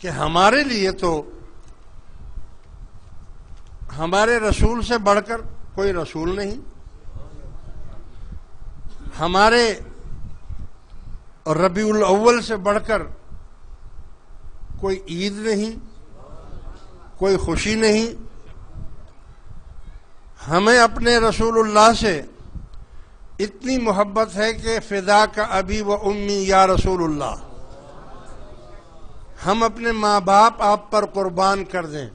کہ ہمارے لیے تو ہمارے رسول سے بڑھ کر کوئی رسول نہیں، ہمارے ربیع الاول سے بڑھ کر کوئی عید نہیں، کوئی خوشی نہیں۔ ہمیں اپنے رسول اللہ سے اتنی محبت ہے کہ فدا کا ابی و امی یا رسول اللہ، ہم اپنے ماں باپ آپ پر قربان کر دیں،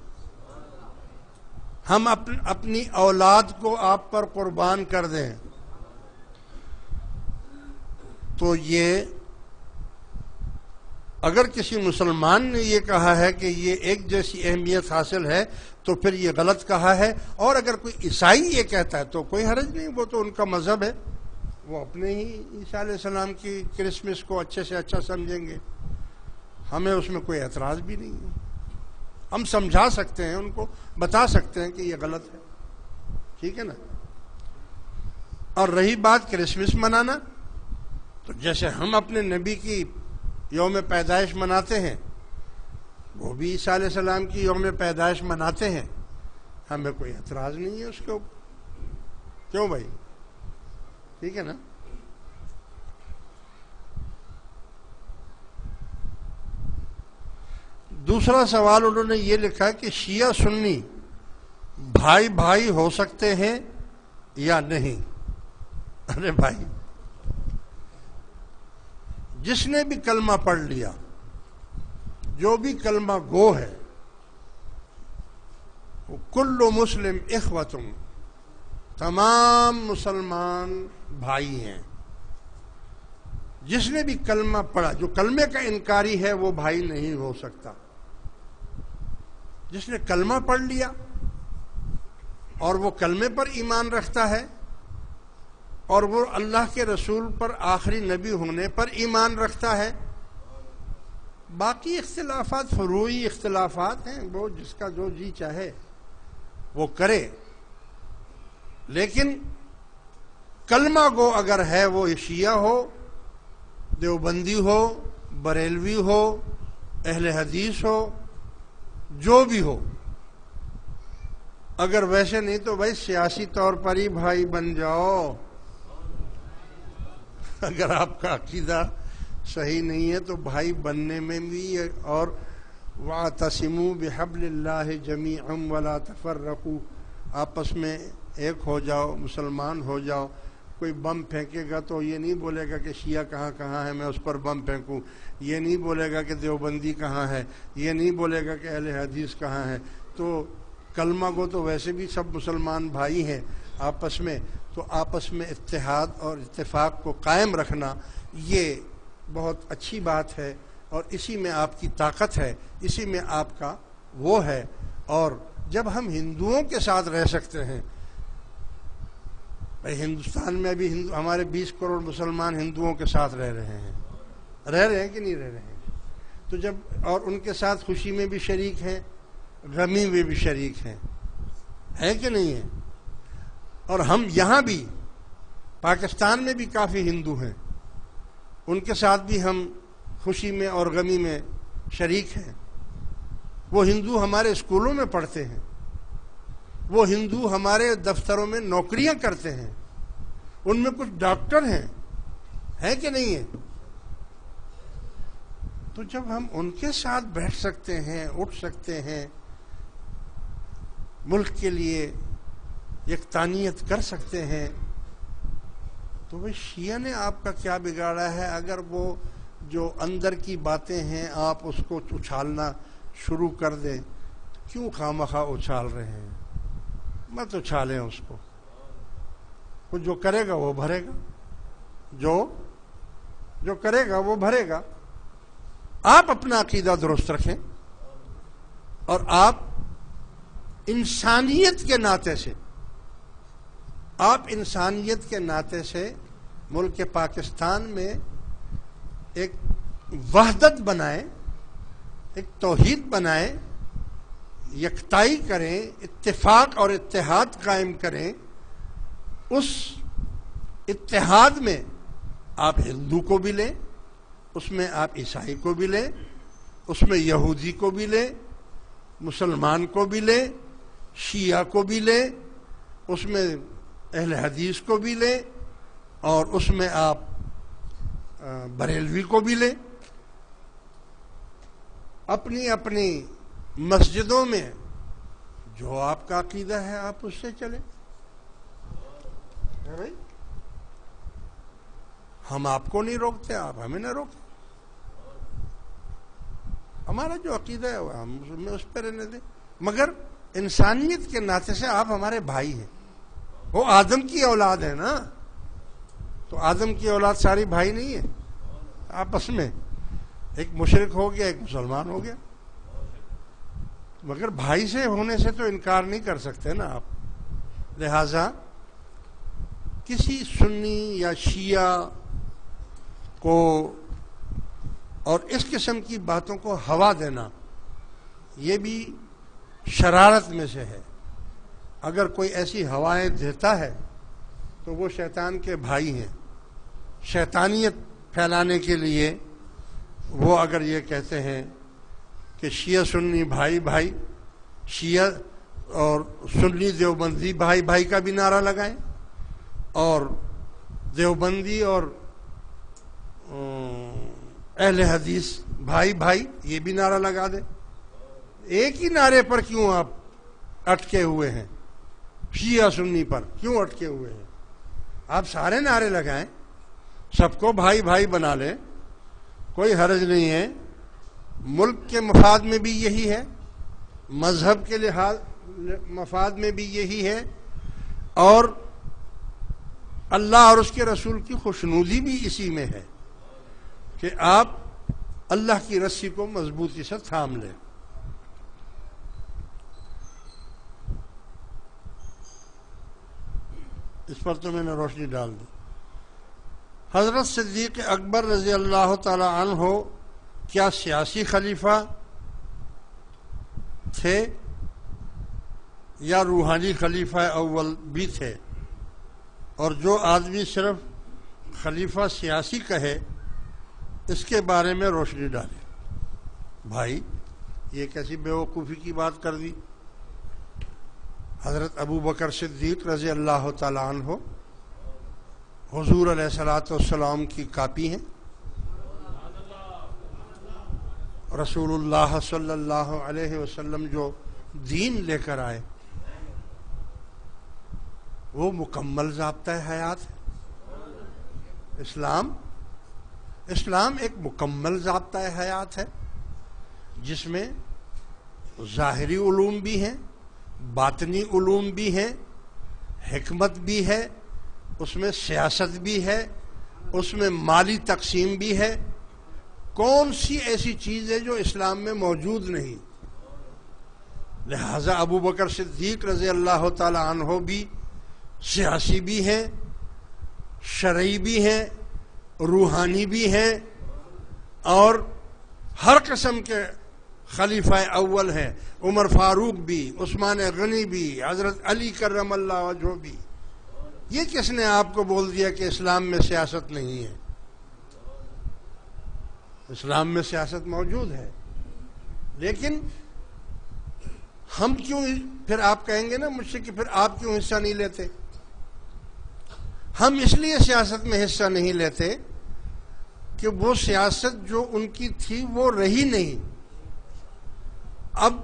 ہم اپنی اولاد کو آپ پر قربان کر دیں۔ تو یہ اگر کسی مسلمان نے یہ کہا ہے کہ یہ ایک جیسی اہمیت حاصل ہے تو پھر یہ غلط کہا ہے، اور اگر کوئی عیسائی یہ کہتا ہے تو کوئی حرج نہیں، وہ تو ان کا مذہب ہے، وہ اپنے ہی عیسیٰ علیہ السلام کی کرسمس کو اچھے سے اچھا سمجھیں گے، ہمیں اس میں کوئی اعتراض بھی نہیں ہے، ہم سمجھا سکتے ہیں، ان کو بتا سکتے ہیں کہ یہ غلط ہے، ٹھیک ہے نا۔ اور رہی بات کرسمس منانا، تو جیسے ہم اپنے نبی کی یوم پیدائش مناتے ہیں، وہ بھی عیسیٰ علیہ السلام کی یوم پیدائش مناتے ہیں، ہمیں کوئی اعتراض نہیں ہے اس کے اوپر، کیوں بھائی، ٹھیک ہے نا۔ دوسرا سوال انہوں نے یہ لکھا کہ شیعہ سنی بھائی بھائی ہو سکتے ہیں یا نہیں؟ ارے بھائی، جس نے بھی کلمہ پڑھ لیا، جو بھی کلمہ گو ہے، کل مسلم اخوتم، تمام مسلمان بھائی ہیں۔ جس نے بھی کلمہ پڑھا، جو کلمے کا انکاری ہے وہ بھائی نہیں ہو سکتا۔ جس نے کلمہ پڑھ لیا اور وہ کلمے پر ایمان رکھتا ہے اور وہ اللہ کے رسول پر آخری نبی ہونے پر ایمان رکھتا ہے، باقی اختلافات فروعی اختلافات ہیں، وہ جس کا جو جی چاہے وہ کرے، لیکن کلمہ گو اگر ہے، وہ شیعہ ہو، دیوبندی ہو، بریلوی ہو، اہل حدیث ہو، جو بھی ہو، اگر ویسے نہیں تو بھائی سیاسی طور پر ہی بھائی بن جاؤ۔ اگر آپ کا عقیدہ صحیح نہیں ہے تو بھائی بننے میں بھی، اور وَاعْتَصِمُوا بِحَبْلِ اللَّهِ جَمِيعًا وَلَا تَفَرَّقُوا، آپس میں ایک ہو جاؤ، مسلمان ہو جاؤ۔ کوئی بم پھینکے گا تو یہ نہیں بولے گا کہ شیعہ کہاں کہاں ہے میں اس پر بم پھینکوں، یہ نہیں بولے گا کہ دیوبندی کہاں ہے، یہ نہیں بولے گا کہ اہل حدیث کہاں ہے۔ تو کلمہ کو تو ویسے بھی سب مسلمان بھائی ہیں آپس میں، تو آپس میں اتحاد اور اتفاق کو قائم رکھنا یہ بہت اچھی بات ہے، اور اسی میں آپ کی طاقت ہے، اسی میں آپ کا وہ ہے۔ اور جب ہم ہندوؤں کے ساتھ رہ سکتے ہیں، بھائی ہندوستان میں ابھی ہمارے 20 کروڑ مسلمان ہندوؤں کے ساتھ رہ رہے ہیں کہ نہیں رہ رہے ہیں، تو جب اور ان کے ساتھ خوشی میں بھی شریک ہیں، غمی میں بھی شریک ہیں، ہے کہ نہیں ہے؟ اور ہم یہاں بھی پاکستان میں بھی کافی ہندو ہیں، ان کے ساتھ بھی ہم خوشی میں اور غمی میں شریک ہیں۔ وہ ہندو ہمارے اسکولوں میں پڑھتے ہیں، وہ ہندو ہمارے دفتروں میں نوکریاں کرتے ہیں، ان میں کچھ ڈاکٹر ہیں، ہے کہ نہیں ہے؟ تو جب ہم ان کے ساتھ بیٹھ سکتے ہیں، اٹھ سکتے ہیں، ملک کے لیے یکتانیت کر سکتے ہیں، تو وہ شیعہ نے آپ کا کیا بگاڑا ہے؟ اگر وہ جو اندر کی باتیں ہیں آپ اس کو اچھالنا شروع کر دیں، کیوں خواہ اچھال رہے ہیں؟ مت اچھالیں اس کو، وہ جو کرے گا وہ بھرے گا، جو کرے گا وہ بھرے گا۔ آپ اپنا عقیدہ درست رکھیں، اور آپ انسانیت کے ناطے سے ملک پاکستان میں ایک وحدت بنائیں، ایک توحید بنائیں، یکتائی کریں، اتفاق اور اتحاد قائم کریں۔ اس اتحاد میں آپ ہندو کو بھی لیں، اس میں آپ عیسائی کو بھی لیں، اس میں یہودی کو بھی لیں، مسلمان کو بھی لیں، شیعہ کو بھی لیں، اس میں اہل حدیث کو بھی لیں، اور اس میں آپ بریلوی کو بھی لیں. اپنی اپنی مسجدوں میں جو آپ کا عقیدہ ہے آپ اس سے چلیں. بھائی ہم آپ کو نہیں روکتے، آپ ہمیں نہ روکیں. ہمارا جو عقیدہ ہے ہم اس پہ رہنے دیں، مگر انسانیت کے ناطے سے آپ ہمارے بھائی ہیں. وہ آدم کی اولاد ہے نا، تو آدم کی اولاد ساری بھائی نہیں ہے. آپس میں ایک مشرک ہو گیا، ایک مسلمان ہو گیا، مگر بھائی سے ہونے سے تو انکار نہیں کر سکتے نا آپ. لہذا کسی سنی یا شیعہ کو اور اس قسم کی باتوں کو ہوا دینا یہ بھی شرارت میں سے ہے. اگر کوئی ایسی ہوائیں دیتا ہے تو وہ شیطان کے بھائی ہیں. شیطانیت پھیلانے کے لیے وہ اگر یہ کہتے ہیں کہ شیعہ سنی بھائی بھائی، شیعہ اور سنی دیوبندی بھائی بھائی کا بھی نعرہ لگائیں، اور دیوبندی اور اہل حدیث بھائی بھائی یہ بھی نعرہ لگا دیں. ایک ہی نعرے پر کیوں آپ اٹکے ہوئے ہیں؟ شیعہ سنی پر کیوں اٹکے ہوئے ہیں؟ آپ سارے نعرے لگائیں، سب کو بھائی بھائی بنا لیں، کوئی حرج نہیں ہے. ملک کے مفاد میں بھی یہی ہے، مذہب کے لحاظ مفاد میں بھی یہی ہے، اور اللہ اور اس کے رسول کی خوشنودی بھی اسی میں ہے کہ آپ اللہ کی رسی کو مضبوطی سے تھام لیں. اس پر تو میں نے روشنی ڈال دی. حضرت صدیق اکبر رضی اللہ تعالی عنہ کیا سیاسی خلیفہ تھے یا روحانی خلیفہ اول بھی تھے؟ اور جو آدمی صرف خلیفہ سیاسی کہے اس کے بارے میں روشنی ڈالے. بھائی یہ کیسی بیوقوفی کی بات کر دی. حضرت ابو بکر صدیق رضی اللہ تعالی عنہ حضور علیہ الصلوۃ والسلام کی کاپی ہیں. رسول اللہ صلی اللہ علیہ وسلم جو دین لے کر آئے وہ مکمل ضابطہ حیات ہے. اسلام ایک مکمل ضابطہ حیات ہے جس میں ظاہری علوم بھی ہیں، باطنی علوم بھی ہیں، حکمت بھی ہے، اس میں سیاست بھی ہے، اس میں مالی تقسیم بھی ہے. کون سی ایسی چیز ہے جو اسلام میں موجود نہیں؟ لہذا ابو بکر صدیق رضی اللہ تعالی عنہ بھی سیاسی بھی ہیں، شرعی بھی ہیں، روحانی بھی ہیں، اور ہر قسم کے خلیفہ اول ہیں. عمر فاروق بھی، عثمان غنی بھی، حضرت علی کرم اللہ وجہہ بھی. یہ کس نے آپ کو بول دیا کہ اسلام میں سیاست نہیں ہے؟ اسلام میں سیاست موجود ہے. لیکن ہم کیوں، پھر آپ کہیں گے نا مجھ سے کہ پھر آپ کیوں حصہ نہیں لیتے؟ ہم اس لیے سیاست میں حصہ نہیں لیتے کہ وہ سیاست جو ان کی تھی وہ رہی نہیں. اب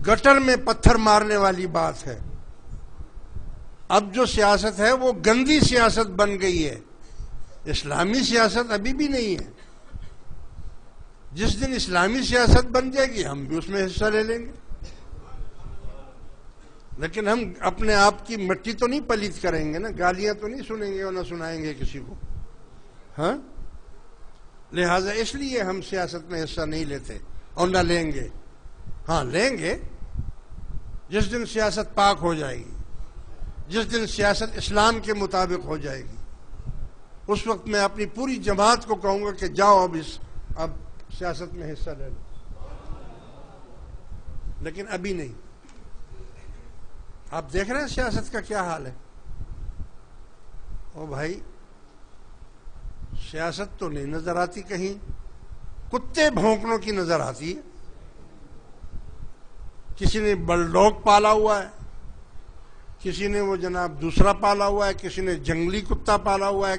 گٹر میں پتھر مارنے والی بات ہے. اب جو سیاست ہے وہ گندی سیاست بن گئی ہے، اسلامی سیاست ابھی بھی نہیں ہے. جس دن اسلامی سیاست بن جائے گی ہم بھی اس میں حصہ لے لیں گے. لیکن ہم اپنے آپ کی مٹی تو نہیں پلیت کریں گے نا، گالیاں تو نہیں سنیں گے اور نہ سنائیں گے کسی کو. ہاں، لہذا اس لیے ہم سیاست میں حصہ نہیں لیتے اور نہ لیں گے. ہاں لیں گے جس دن سیاست پاک ہو جائے گی، جس دن سیاست اسلام کے مطابق ہو جائے گی، اس وقت میں اپنی پوری جماعت کو کہوں گا کہ جاؤ اب سیاست میں حصہ لے لو. لیکن ابھی نہیں. آپ دیکھ رہے ہیں سیاست کا کیا حال ہے. او بھائی سیاست تو نہیں نظر آتی کہیں. کتے بھونکنے کی نظر آتی ہے. کسی نے بلڈوگ پالا ہوا ہے، کسی نے وہ جناب دوسرا پالا ہوا ہے، کسی نے جنگلی کتا پالا ہوا ہے.